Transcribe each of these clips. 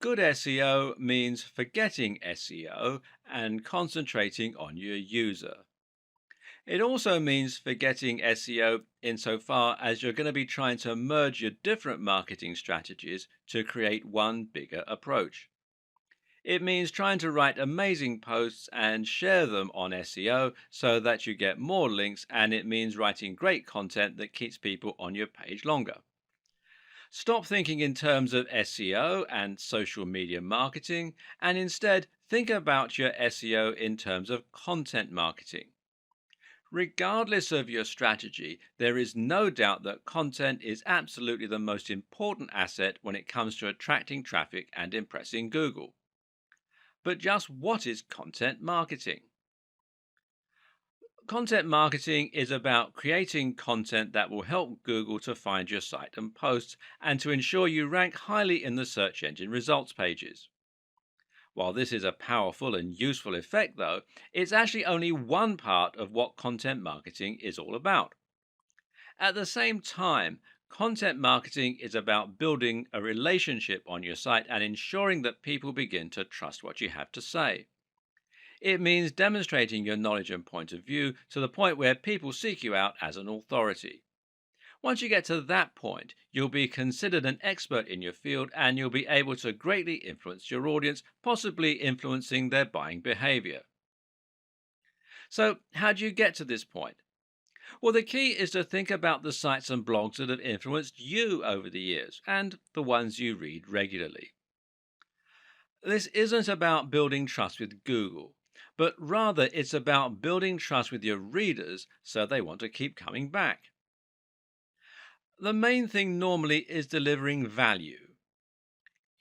Good SEO means forgetting SEO and concentrating on your user. It also means forgetting SEO insofar as you're going to be trying to merge your different marketing strategies to create one bigger approach. It means trying to write amazing posts and share them on SEO so that you get more links, and it means writing great content that keeps people on your page longer. Stop thinking in terms of SEO and social media marketing and instead think about your SEO in terms of content marketing. Regardless of your strategy, there is no doubt that content is absolutely the most important asset when it comes to attracting traffic and impressing Google. But just what is content marketing? Content marketing is about creating content that will help Google to find your site and posts and to ensure you rank highly in the search engine results pages. While this is a powerful and useful effect, though, it's actually only one part of what content marketing is all about. At the same time, content marketing is about building a relationship on your site and ensuring that people begin to trust what you have to say. It means demonstrating your knowledge and point of view to the point where people seek you out as an authority. Once you get to that point, you'll be considered an expert in your field and you'll be able to greatly influence your audience, possibly influencing their buying behavior. So, how do you get to this point? Well, the key is to think about the sites and blogs that have influenced you over the years and the ones you read regularly. This isn't about building trust with Google, but rather it's about building trust with your readers so they want to keep coming back. The main thing normally is delivering value.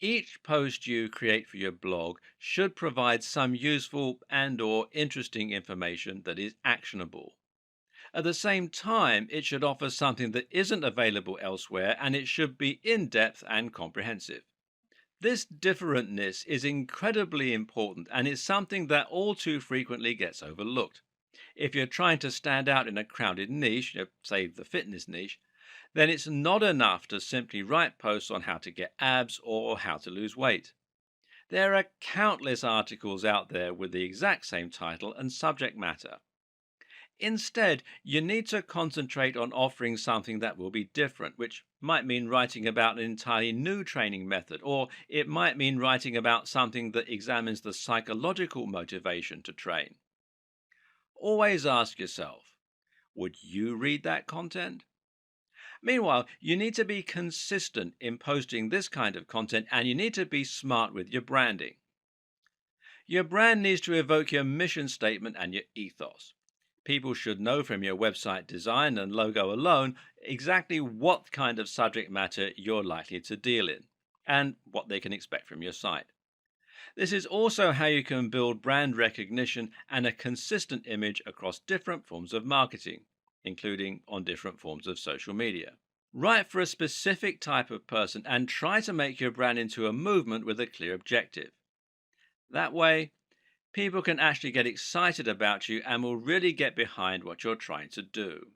Each post you create for your blog should provide some useful and or interesting information that is actionable. At the same time, it should offer something that isn't available elsewhere and it should be in-depth and comprehensive. This differentness is incredibly important and is something that all too frequently gets overlooked. If you're trying to stand out in a crowded niche, say the fitness niche, then it's not enough to simply write posts on how to get abs or how to lose weight. There are countless articles out there with the exact same title and subject matter. Instead, you need to concentrate on offering something that will be different, which might mean writing about an entirely new training method, or it might mean writing about something that examines the psychological motivation to train. Always ask yourself, would you read that content? Meanwhile, you need to be consistent in posting this kind of content and you need to be smart with your branding. Your brand needs to evoke your mission statement and your ethos. People should know from your website design and logo alone exactly what kind of subject matter you're likely to deal in and what they can expect from your site. This is also how you can build brand recognition and a consistent image across different forms of marketing, including on different forms of social media. Write for a specific type of person and try to make your brand into a movement with a clear objective. That way, people can actually get excited about you and will really get behind what you're trying to do.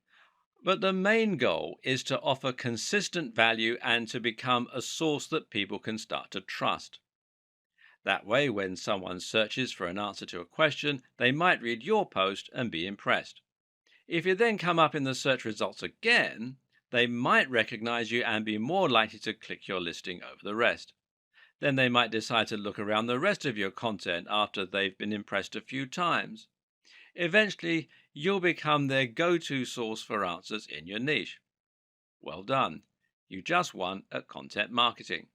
But the main goal is to offer consistent value and to become a source that people can start to trust. That way, when someone searches for an answer to a question, they might read your post and be impressed. If you then come up in the search results again, they might recognize you and be more likely to click your listing over the rest. Then they might decide to look around the rest of your content after they've been impressed a few times. Eventually, you'll become their go-to source for answers in your niche. Well done. You just won at content marketing.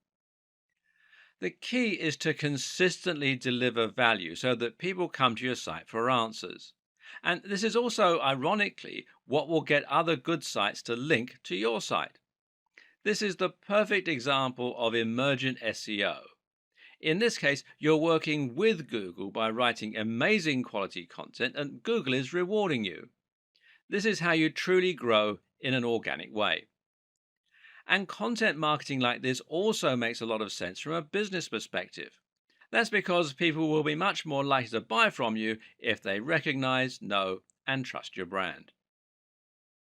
The key is to consistently deliver value so that people come to your site for answers. And this is also, ironically, what will get other good sites to link to your site. This is the perfect example of emergent SEO. In this case, you're working with Google by writing amazing quality content and Google is rewarding you. This is how you truly grow in an organic way. And content marketing like this also makes a lot of sense from a business perspective. That's because people will be much more likely to buy from you if they recognize, know, and trust your brand.